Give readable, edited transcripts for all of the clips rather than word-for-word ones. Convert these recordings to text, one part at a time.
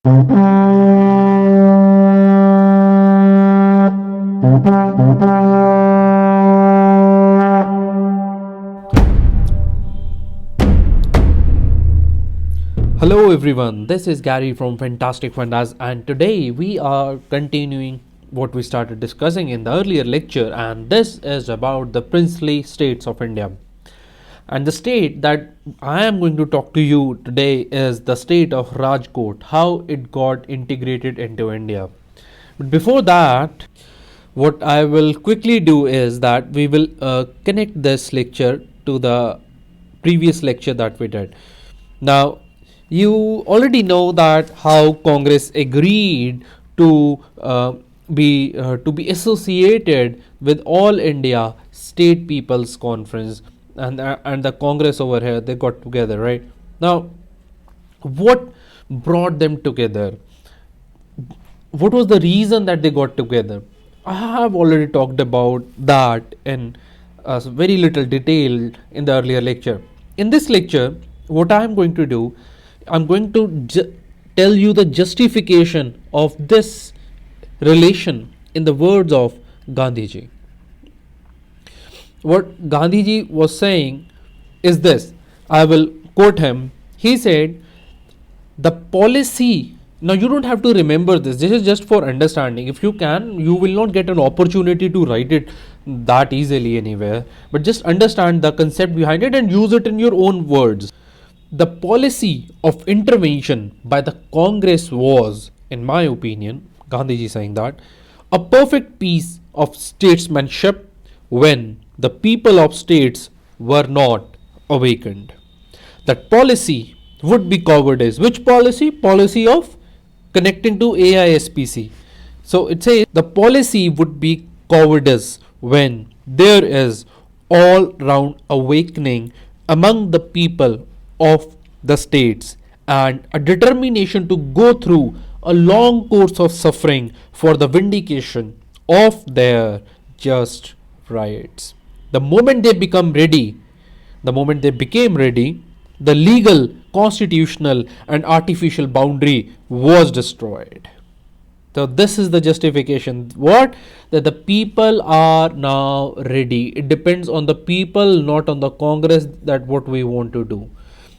Hello everyone, this is Gary from Fantastic Fundas, and today we are continuing what we started discussing in the earlier lecture, and this is about the princely states of India. And the state that I am going to talk to you today is the state of Rajkot, how it got integrated into India. But before that, what I will quickly do is that we will connect this lecture to the previous lecture that we did. Now, you already know that how Congress agreed to be associated with All India State People's Conference, and the Congress over here, they got together, right? Now, what brought them together? What was the reason that they got together? I have already talked about that in very little detail in the earlier lecture. In this lecture, what I am going to do, I'm going to tell you the justification of this relation in the words of Gandhiji. What Gandhiji was saying is this. I will quote him. He said, the policy, now you don't have to remember this is just for understanding. If you can, you will not get an opportunity to write it that easily anywhere, but just understand the concept behind it and use it in your own words. The policy of intervention by the Congress was, in my opinion, Gandhiji saying that, a perfect piece of statesmanship when the people of states were not awakened. That policy would be cowardice. Which policy? Policy of connecting to AISPC. So it says the policy would be cowardice when there is all round awakening among the people of the states and a determination to go through a long course of suffering for the vindication of their just rights. The moment they became ready, the legal, constitutional, and artificial boundary was destroyed. So this is the justification. What? That the people are now ready. It depends on the people, not on the Congress, that what we want to do.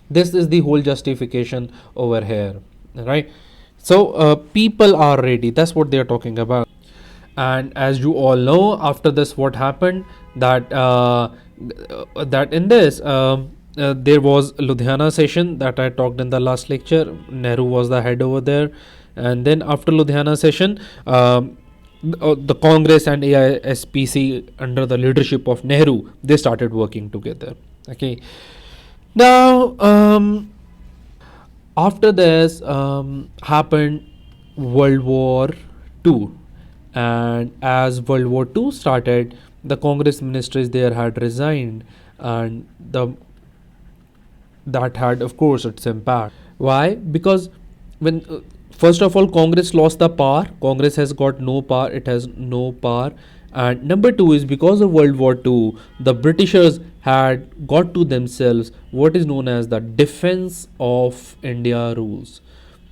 This is the whole justification over here, right? So people are ready. That's what they are talking about. And as you all know, after this, what happened? That in this there was Ludhiana session that I talked in the last lecture. Nehru was the head over there, and then after Ludhiana session, the Congress and AISPC under the leadership of Nehru, they started working together. Okay. Now, after this happened World War II, and as World War II started, the Congress ministries there had resigned, and that had, of course, its impact. Why? Because when first of all, Congress lost the power. Congress has got no power. It has no power. And number two is because of World War II, the Britishers had got to themselves what is known as the Defense of India rules.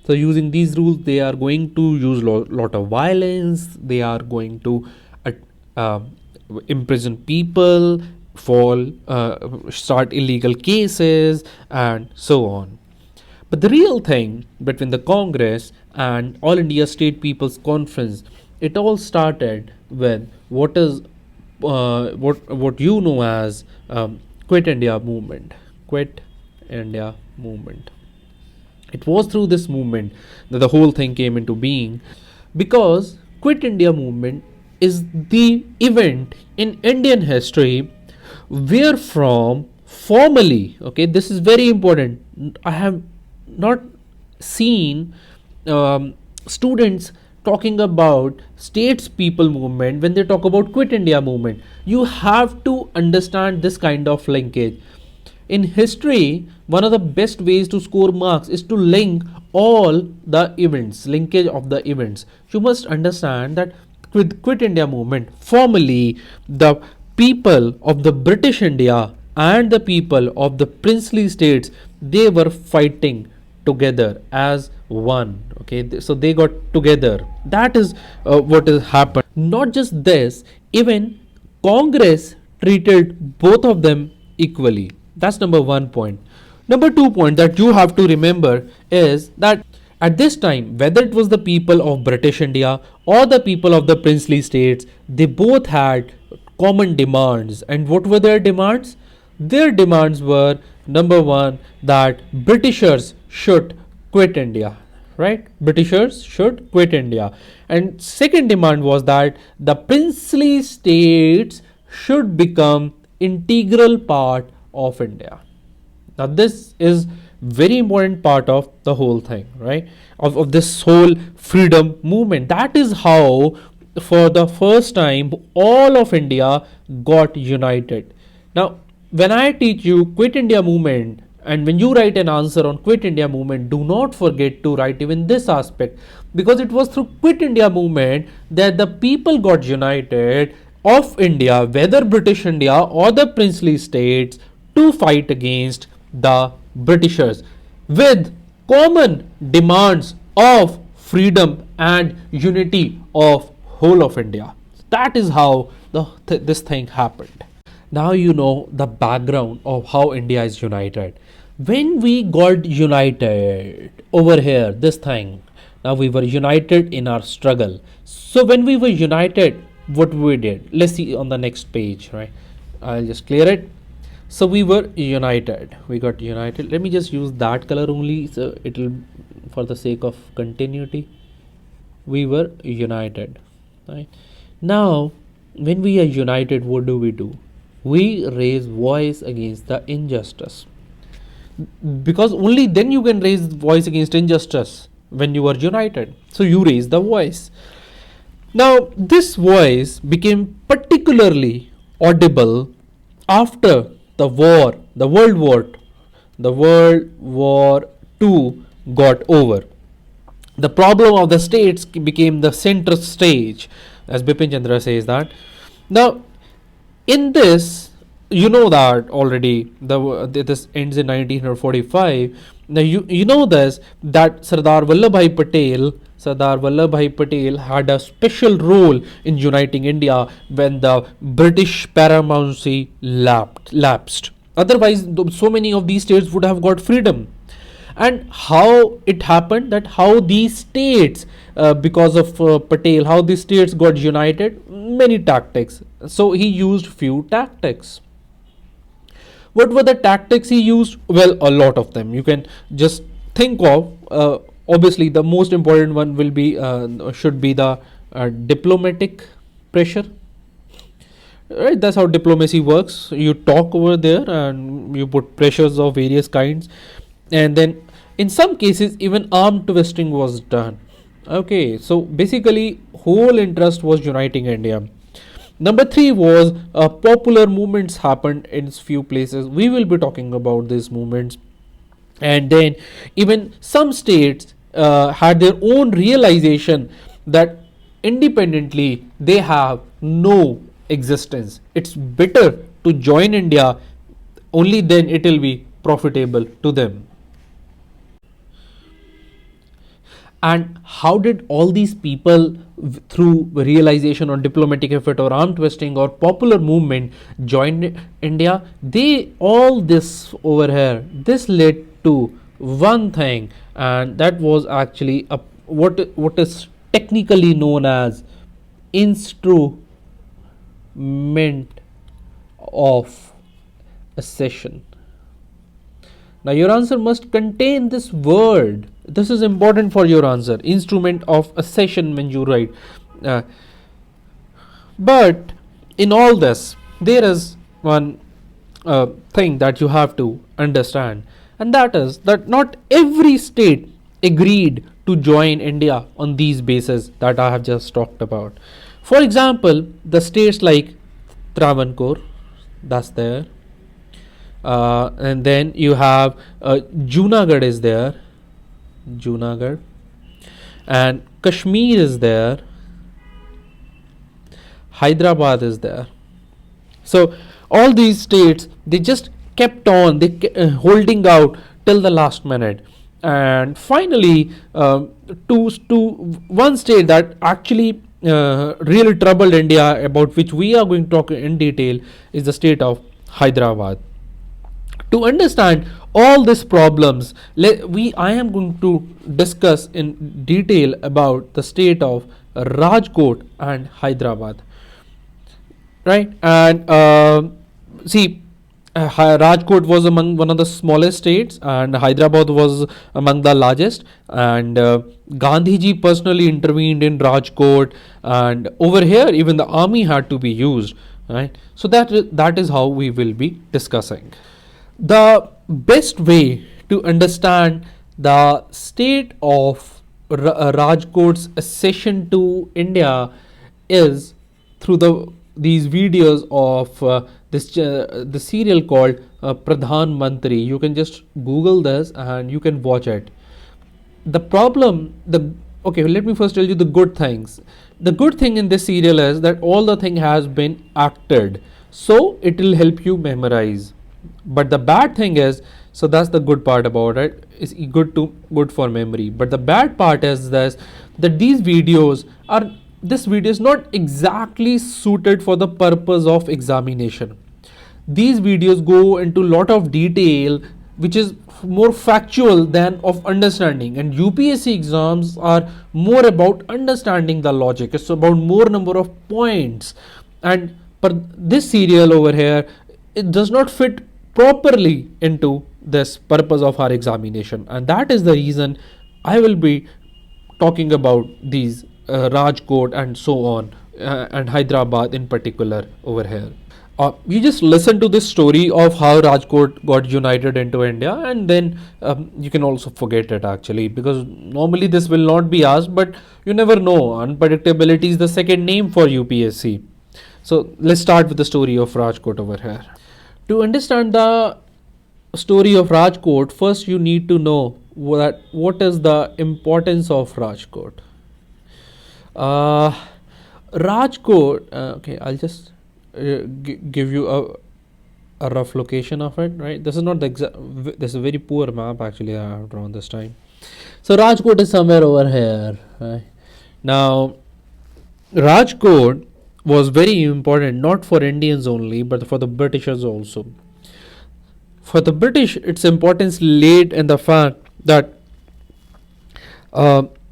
So using these rules, they are going to use lot of violence. They are going to imprison people, start illegal cases, and so on. But the real thing between the Congress and All India State People's Conference, it all started with what you know as Quit India movement. Quit India movement. It was through this movement that the whole thing came into being, because Quit India movement is the event in Indian history where from formally, okay, this is very important. I have not seen students talking about states people movement when they talk about Quit India movement. You have to understand this kind of linkage. In history, one of the best ways to score marks is to link all the events, linkage of the events. You must understand that with Quit India movement, formally the people of the British India and the people of the princely states, they were fighting together as one. Okay, so they got together. That is what has happened. Not just this, even Congress treated both of them equally. That's number one point. Number 2 point that you have to remember is that at this time, whether it was the people of British India or the people of the princely states, they both had common demands. And what were their demands? Their demands were, number one, that Britishers should quit India. Right? Britishers should quit India. And second demand was that the princely states should become integral part of India. Now this is very important part of the whole thing, right? Of this whole freedom movement. That is how for the first time all of India got united. Now when I teach you quit India movement, and when you write an answer on quit India movement, do not forget to write even this aspect, because it was through quit India movement that the people got united of India, whether British India or the princely states, to fight against the Britishers with common demands of freedom and unity of whole of India. That is how this thing happened. Now you know the background of how India is united. When we got united over here, this thing, now we were united in our struggle. So when we were united, what we did? Let's see on the next page, right? I'll just clear it. So we were united. We got united. Let me just use that color only, so it will, for the sake of continuity. We were united, right? Now, when we are united, what do? We raise voice against the injustice, because only then you can raise voice against injustice, when you are united. So you raise the voice. Now this voice became particularly audible after the war, the World War II got over. The problem of the states became the center stage, as Bipin Chandra says that. Now in this, you know that already this ends in 1945. Now you know this, that Sardar Vallabhbhai Patel had a special role in uniting India when the British paramountcy lapsed. Otherwise, so many of these states would have got freedom. And how it happened, that how these states, because of Patel, how these states got united? Many tactics. So he used few tactics. What were the tactics he used? Well, a lot of them. You can just think of. Obviously, the most important one will be should be the diplomatic pressure. Right, that's how diplomacy works. You talk over there and you put pressures of various kinds, and then in some cases even arm twisting was done. Okay, so basically whole interest was uniting India. Number 3 was popular movements happened in few places. We will be talking about these movements. And then even some states had their own realization that independently they have no existence. It's better to join India, only then it will be profitable to them. And how did all these people, through realization or diplomatic effort or arm twisting or popular movement, join India? They, all this over here, this led to one thing, and that was actually what is technically known as instrument of accession. Now your answer must contain this word. This is important for your answer. Instrument of accession when you write. But in all this, there is one thing that you have to understand, and that is that not every state agreed to join India on these bases that I have just talked about. For example, the states like Travancore, that's there. And then you have Junagadh is there, Junagadh, and Kashmir is there, Hyderabad is there. So all these states, they just kept on holding out till the last minute, And finally, to one state that actually really troubled India, about which we are going to talk in detail, is the state of Hyderabad. To understand all these problems, I am going to discuss in detail about the state of Rajkot and Hyderabad, right? And see, Rajkot was among one of the smallest states, and Hyderabad was among the largest. And Gandhiji personally intervened in Rajkot, and over here even the army had to be used, right? So that is how we will be discussing. The best way to understand the state of Rajkot's accession to India is through these videos of the serial called Pradhan Mantri. You can just Google this and you can watch it. The problem, okay, let me first tell you the good things. The good thing in this serial is that all the thing has been acted, so it will help you memorize. But the bad thing is, so that's the good part about it, is good for memory. But the bad part is this, that this video is not exactly suited for the purpose of examination. These videos go into lot of detail which is more factual than of understanding, and UPSC exams are more about understanding the logic. It's about more number of points, and this serial over here, it does not fit properly into this purpose of our examination, and that is the reason I will be talking about these Rajkot and so on, and Hyderabad in particular over here. You just listen to this story of how Rajkot got united into India, and then you can also forget it actually, because normally this will not be asked, but you never know. Unpredictability is the second name for UPSC. So let's start with the story of Rajkot over here. To understand the story of Rajkot, first you need to know what is the importance of Rajkot. Rajkot, okay, I'll just give you a rough location of it, right? This is not the exact, this is a very poor map actually I have drawn this time. So Rajkot is somewhere over here, right? Now Rajkot was very important, not for Indians only, but for the Britishers also. For the British, its importance laid in the fact that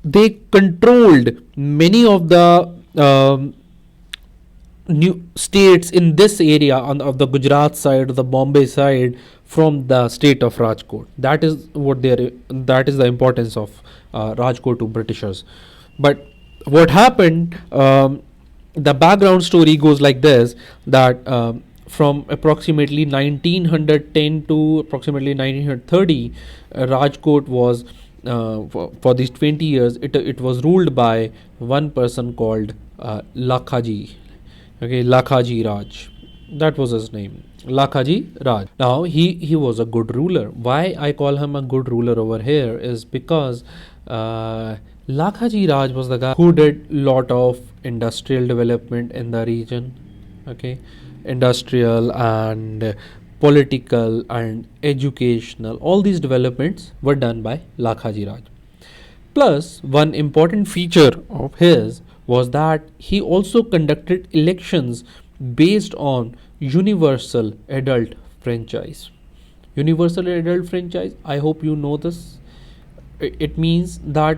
they controlled many of the new states in this area of the Gujarat side or the Bombay side from the state of Rajkot. That is the importance of Rajkot to Britishers. But what happened? The background story goes like this, that from approximately 1910 to approximately 1930, Rajkot was for these 20 years it was ruled by one person called Lakhajiraj. That was his name, Lakhajiraj. Now he was a good ruler. Why I call him a good ruler over here is because Lakhajiraj was the guy who did lot of industrial development in the region. Okay, industrial and political and educational, all these developments were done by Lakhajiraj. Plus, one important feature of his was that he also conducted elections based on universal adult franchise. Universal adult franchise, I hope you know this. It means that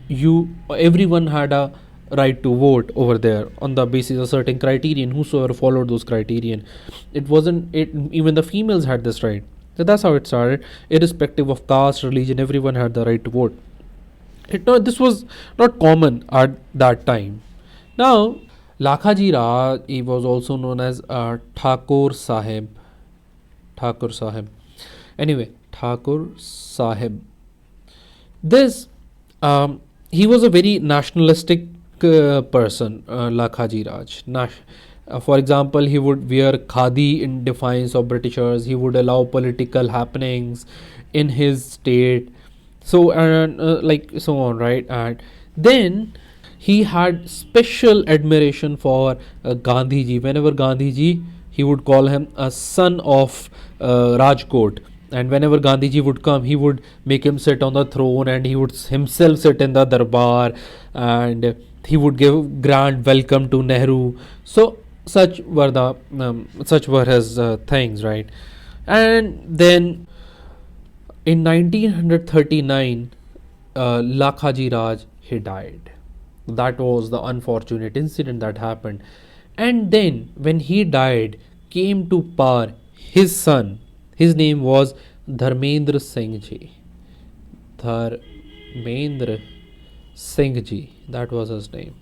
everyone had a right to vote over there on the basis of certain criterion. Whosoever followed those criterion, even the females had this right. So that's how it started. Irrespective of caste, religion, everyone had the right to vote. This was not common at that time. Now, Lakhajiraj, he was also known as Thakur Sahib. Anyway, Thakur Sahib. This he was a very nationalistic person, Lakhajiraj. For example, he would wear khadi in defiance of Britishers. He would allow political happenings in his state, so so on, right? And then he had special admiration for Gandhiji. Whenever Gandhiji, he would call him a son of Rajkot, And whenever Gandhiji would come, he would make him sit on the throne, and he would himself sit in the darbar, and he would give grand welcome to Nehru. So such were his things, right? And then in 1939, Lakhajiraj, he died. That was the unfortunate incident that happened. And then when he died, came to power his son. His name was Dharmendra Singhji. Dharmendra Singhji, that was his name.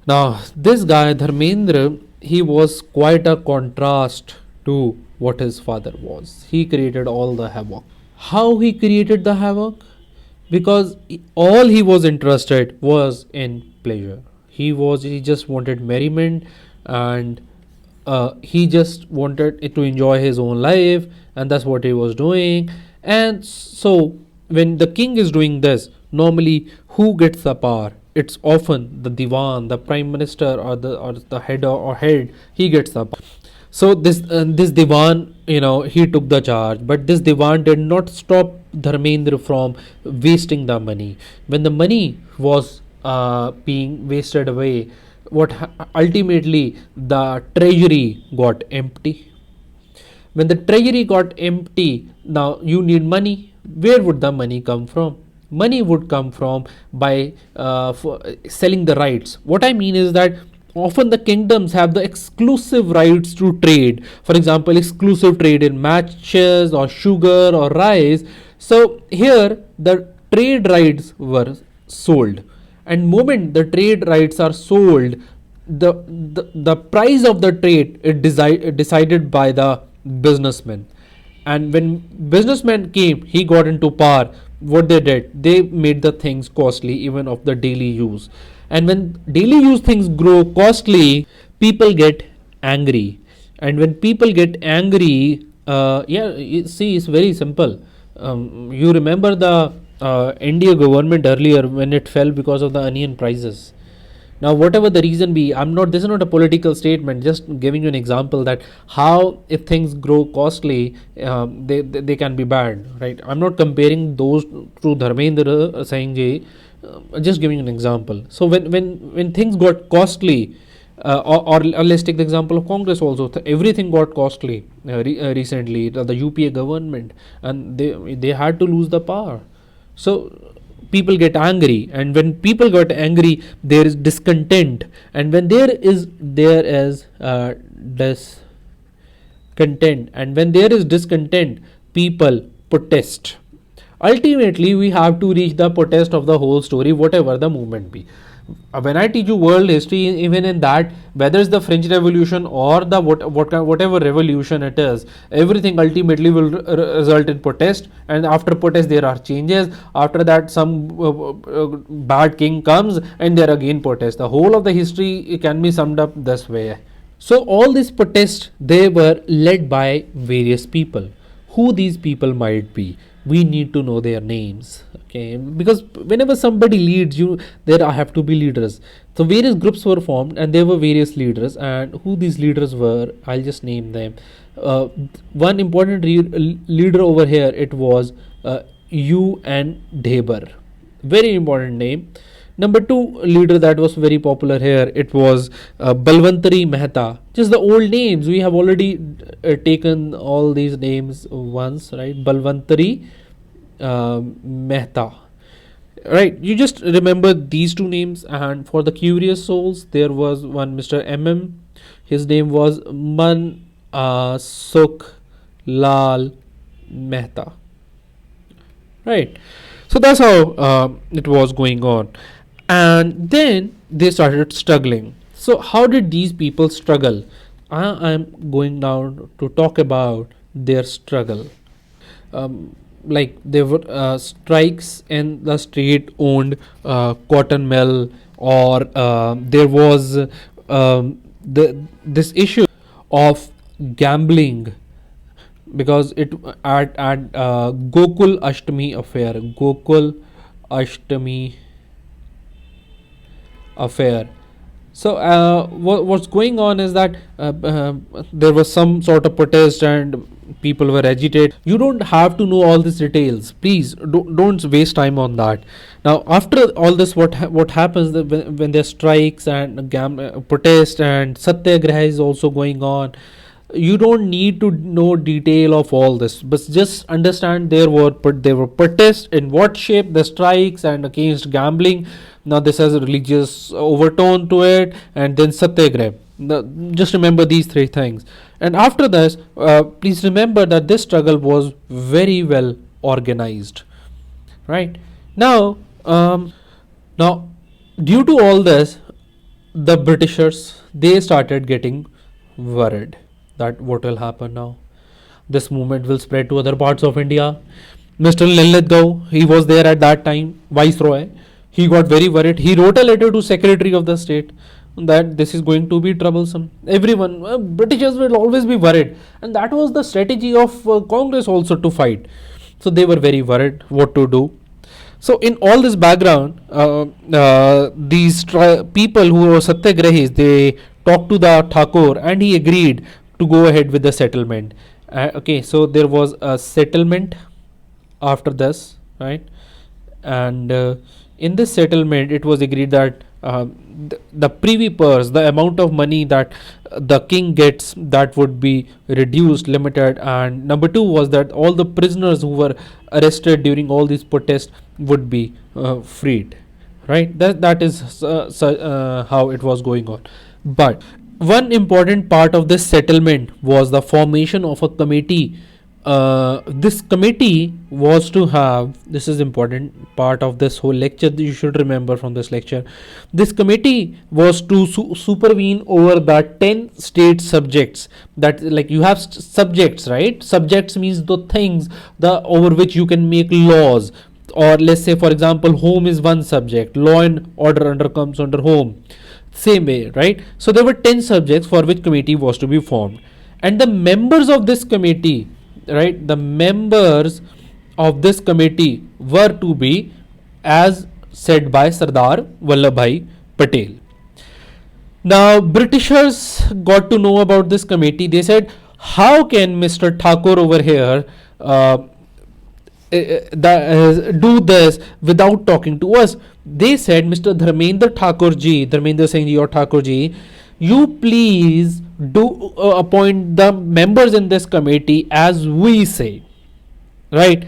Now, this guy Dharmendra, he was quite a contrast to what his father was. He created all the havoc. How he created the havoc? Because all he was interested was in pleasure. He just wanted merriment, and he just wanted to enjoy his own life, and that's what he was doing. And so when the king is doing this, normally who gets the power? It's often the diwan, the prime minister, or the head, or head. He gets the power. So this diwan, he took the charge, but this diwan did not stop Dharmendra from wasting the money. When the money was being wasted away, ultimately the treasury got empty. When the treasury got empty, now you need money. Where would the money come from? Money would come from by selling the rights. What I mean is that often the kingdoms have the exclusive rights to trade. For example, exclusive trade in matches or sugar or rice. So here the trade rights were sold, and moment the trade rights are sold, the price of the trade is decided by the businessman. And when businessman came, he got into power. What they did, they made the things costly, even of the daily use. And when daily use things grow costly, people get angry. And when people get angry, see, it's very simple. You remember the India government earlier, when it fell because of the onion prices. Now, whatever the reason be, this is not a political statement, just giving you an example that how if things grow costly, they can be bad, right? I'm not comparing those to Dharmendra Singhji, just giving you an example. So when things got costly, or let's take the example of Congress also. Everything got costly recently. The UPA government, and they had to lose the power. So people get angry, and when people got angry, there is discontent, and when there is discontent, and when there is discontent, people protest. Ultimately, we have to reach the protest of the whole story, whatever the movement be. When I teach you world history, even in that, whether it's the French Revolution or the whatever revolution it is, everything ultimately will result in protest, and after protest there are changes. After that, some bad king comes, and there again protest. The whole of the history can be summed up this way. So all these protests, they were led by various people. Who these people might be, we need to know their names, okay? Because whenever somebody leads you, there have to be leaders. So various groups were formed, and there were various leaders, and who these leaders were, I'll just name them. One important leader over here, it was UN Debar, very important name. Number two leader that was very popular here, it was Balwantari Mehta. Just the old names, we have already taken all these names once, right? Balwantari Mehta, right? You just remember these two names. And for the curious souls, there was one Mr. MM. His name was Sukh Lal Mehta, right? So that's how it was going on. And then they started struggling. So how did these people struggle? I am going now to talk about their struggle. Like there were strikes in the state owned cotton mill, or there was this issue of gambling, because it at Gokul Ashtami affair. So what's going on is that there was some sort of protest and people were agitated. You don't have to know all these details. Please don't waste time on that. Now after all this, what happens when there are strikes and protest and satyagraha is also going on. You don't need to know detail of all this, but just understand there were protests, in what shape the strikes and against gambling. Now this has a religious overtone to it, and then satyagraha. Just remember these three things. And after this, please remember that this struggle was very well organized. Right now, now due to all this, the Britishers, they started getting worried that what will happen now. This movement will spread to other parts of India. Mr. Lilithgow, he was there at that time, Viceroy. He got very worried. He wrote a letter to Secretary of the State that this is going to be troublesome. Everyone, Britishers will always be worried, and that was the strategy of Congress also to fight. So they were very worried what to do. So in all this background, these people who were satyagrahis, they talked to the Thakur, and he agreed to go ahead with the settlement. Okay, so there was a settlement after this, right? And in this settlement, it was agreed that the privy purse, the amount of money that the king gets, that would be reduced, limited. And number two was that all the prisoners who were arrested during all these protests would be freed. Right? That is how it was going on. But one important part of this settlement was the formation of a committee. This committee was to have, this is important part of this whole lecture that you should remember from this lecture. This committee was to supervene over the 10 state subjects. That, like, you have subjects, right? Subjects means the things over which you can make laws. Or let's say, for example, home is one subject, law and order comes under home. Same way, right? So there were 10 subjects for which committee was to be formed, and the members of this committee, right, the members of this committee were to be, as said by Sardar Vallabhbhai Patel. Now Britishers got to know about this committee. They said, how can Mr. Thakur over here do this without talking to us? They said, Mr. Dharmendra Singhji or Thakurji, you please do appoint the members in this committee as we say, right?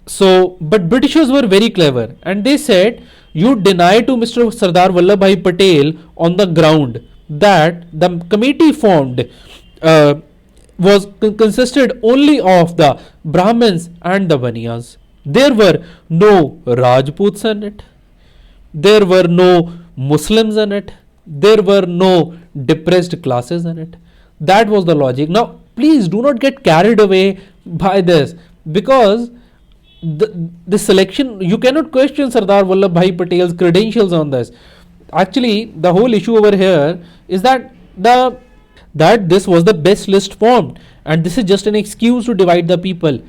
So, but Britishers were very clever, and they said, you deny to Mr. Sardar Vallabhbhai Patel on the ground that the committee formed was consisted only of the Brahmins and the Baniyas. There were no Rajputs in it. There were no Muslims in it. There were no depressed classes in it. That was the logic. Now, please do not get carried away by this, because the selection, you cannot question Sardar Vallabhbhai Patel's credentials on this. Actually, the whole issue over here is that this was the best list formed, and this is just an excuse to divide the people.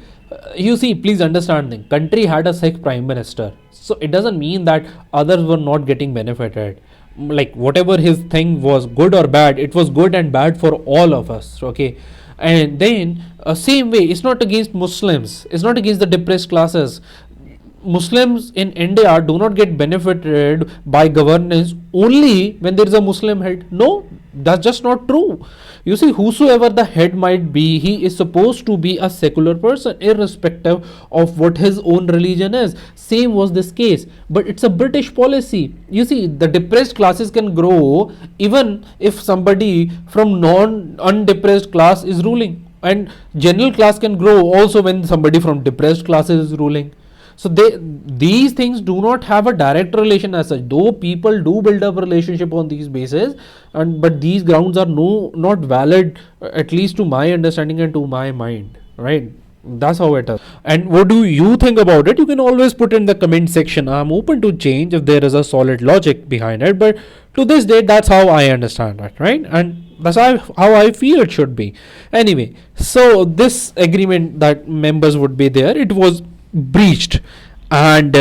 You see, please understand, the country had a Sikh prime minister, so it doesn't mean that others were not getting benefited. Like, whatever his thing was, good or bad, it was good and bad for all of us. Okay, and then same way, it's not against Muslims, it's not against the depressed classes. Muslims in India do not get benefited by governance only when there is a Muslim head. No, that's just not true. You see, whosoever the head might be, he is supposed to be a secular person, irrespective of what his own religion is. Same was this case, but it's a British policy. You see, the depressed classes can grow even if somebody from undepressed class is ruling, and general class can grow also when somebody from depressed classes is ruling. So these things do not have a direct relation as such, though people do build up a relationship on these bases, but these grounds are not valid, at least to my understanding and to my mind, right? That's how it is. And what do you think about it? You can always put in the comment section. I'm open to change if there is a solid logic behind it, but to this day, that's how I understand it, right? And that's how I feel it should be. Anyway, so this agreement that members would be there, it was breached, and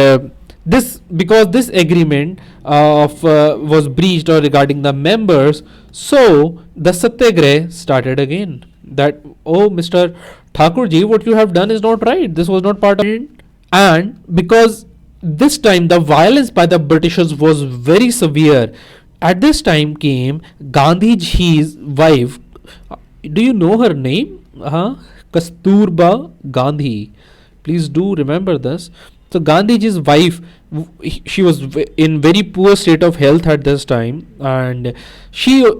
This because this agreement of was breached or regarding the members, so the satyagrah started again. That, oh, Mr. Thakurji, what you have done is not right. This was not part of it. And because this time the violence by the Britishers was very severe, at this time came Gandhiji's wife. Do you know her name? Kasturba Gandhi. Please do remember this. So Gandhiji's wife, she was in very poor state of health at this time, and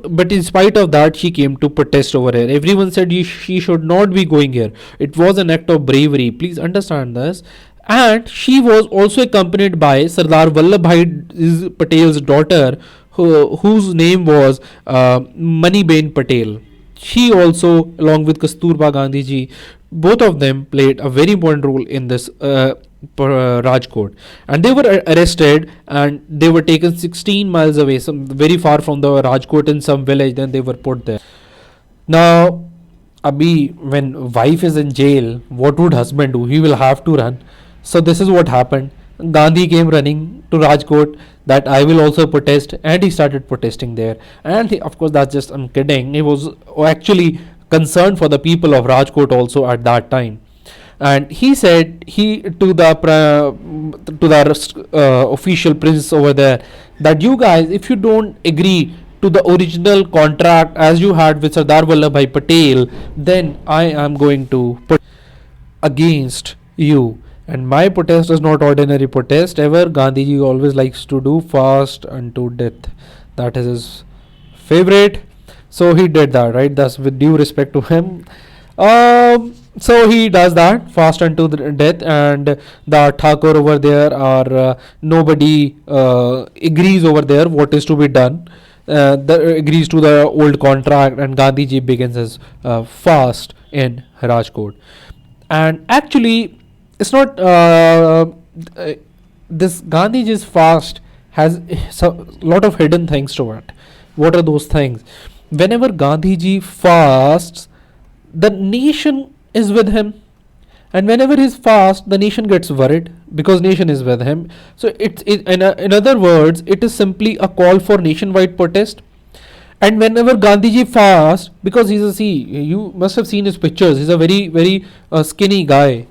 but in spite of that, she came to protest over here. Everyone said she should not be going here. It was an act of bravery. Please understand this. And she was also accompanied by Sardar Vallabhbhai Patel's daughter, whose name was Maneben Patel. She also, along with Kasturba Gandhiji, both of them played a very important role in this Rajkot, and they were arrested and they were taken 16 miles away, some very far from the Rajkot, in some village. Then they were put there. Now, Abhi, when wife is in jail, what would husband do? He will have to run. So this is what happened. Gandhi came running to Rajkot that I will also protest, and he started protesting there. And of course, that's just, I'm kidding. He was actually concerned for the people of Rajkot also at that time. And he said to the official prince over there that, you guys, if you don't agree to the original contract as you had with Sardar Vallabhbhai Patel, then I am going to put against you. And my protest is not ordinary protest ever. Gandhiji always likes to do fast unto death. That is his favorite. So he did that, right? That's with due respect to him. So he does that, fast unto the death, and the Thakur over there are nobody agrees over there what is to be done. Agrees to the old contract, and Gandhiji begins his fast in Rajkot. And actually, it's not this Gandhiji's fast has a lot of hidden things to it. What are those things? Whenever Gandhiji fasts, the nation is with him, and whenever he's fast, the nation gets worried because nation is with him. So in other words, it is simply a call for nationwide protest. And whenever Gandhiji fasts, because you must have seen his pictures, he's a very skinny guy,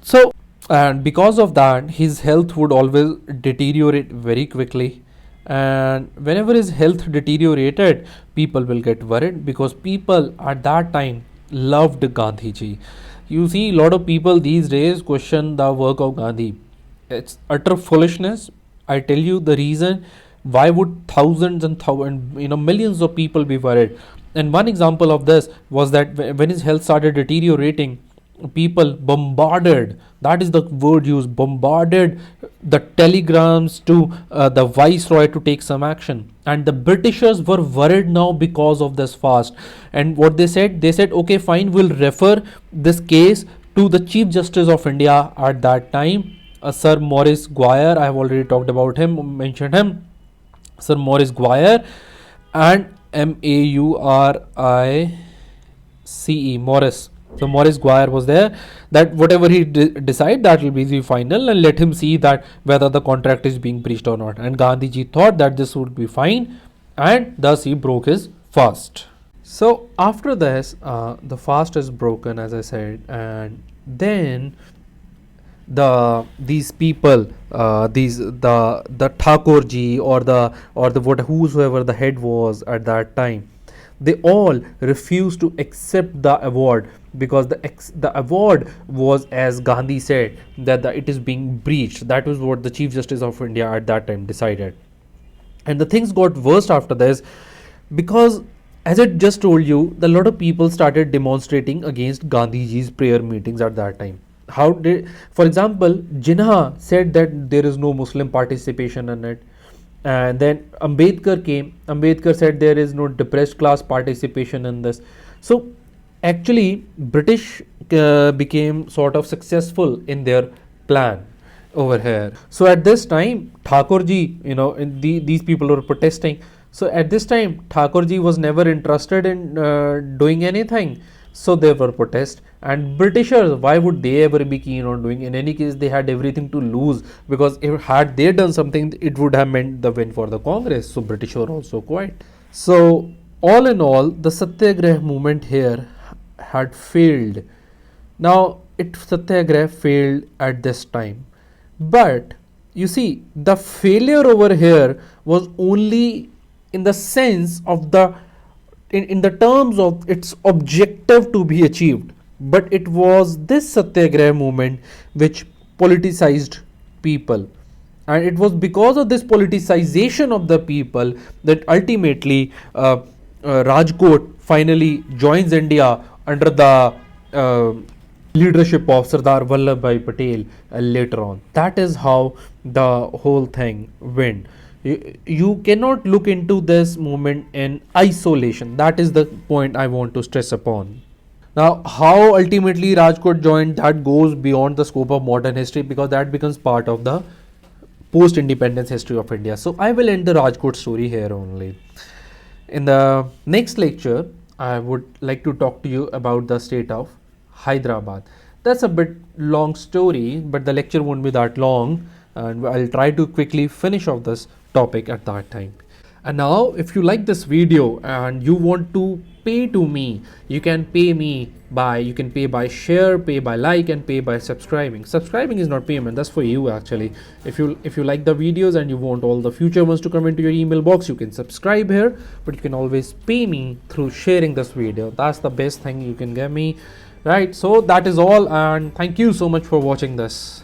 so, and because of that, his health would always deteriorate very quickly. And whenever his health deteriorated, people will get worried, because people at that time loved Gandhiji. You see, a lot of people these days question the work of Gandhi. It's utter foolishness. I tell you the reason. Why would thousands and millions of people be worried? And one example of this was that when his health started deteriorating, people bombarded, that is the word used, bombarded the telegrams to the viceroy to take some action. And the Britishers were worried now because of this fast. And what they said, okay, fine, we'll refer this case to the Chief Justice of India at that time, Sir Maurice Guyer. I have already talked about him, mentioned him, Sir Maurice Guyer, and Maurice, Maurice. So Maurice Guyer was there, that whatever he decide, that will be the final, and let him see that whether the contract is being breached or not. And Gandhiji thought that this would be fine, and thus he broke his fast. So after this, the fast is broken, as I said, and then these people, the Thakurji or whosoever the head was at that time, they all refused to accept the award, because the award was, as Gandhi said, that it is being breached. That was what the Chief Justice of India at that time decided. And the things got worse after this, because as I just told you, a lot of people started demonstrating against Gandhiji's prayer meetings at that time. For example, Jinnah said that there is no Muslim participation in it. And then Ambedkar came. Ambedkar said there is no depressed class participation in this. So actually, British became sort of successful in their plan over here. So at this time, Thakurji, these people were protesting. So at this time, Thakurji was never interested in doing anything. So there were protests. And Britishers, why would they ever be keen on doing? In any case, they had everything to lose, because if had they done something, it would have meant the win for the Congress. So British were also quiet. So all in all, the Satyagrah movement here had failed. Now Satyagrah failed at this time, but you see, the failure over here was only in the sense of the in the terms of its objective to be achieved, but it was this Satyagraha movement which politicized people, and it was because of this politicization of the people that ultimately Rajkot finally joins India under the leadership of Sardar Vallabhbhai Patel later on. That is how the whole thing went. You cannot look into this movement in isolation. That is the point I want to stress upon. Now, how ultimately Rajkot joined, that goes beyond the scope of modern history, because that becomes part of the post independence history of India. So, I will end the Rajkot story here only. In the next lecture, I would like to talk to you about the state of Hyderabad. That's a bit long story, but the lecture won't be that long, and I'll try to quickly finish off this topic at that time. And now, if you like this video and you want to pay to me, you can pay by share, pay by like, and pay by subscribing. Subscribing is not payment, that's for you actually. If you like the videos and you want all the future ones to come into your email box, you can subscribe here, but you can always pay me through sharing this video. That's the best thing you can give me, right? So that is all, and thank you so much for watching this.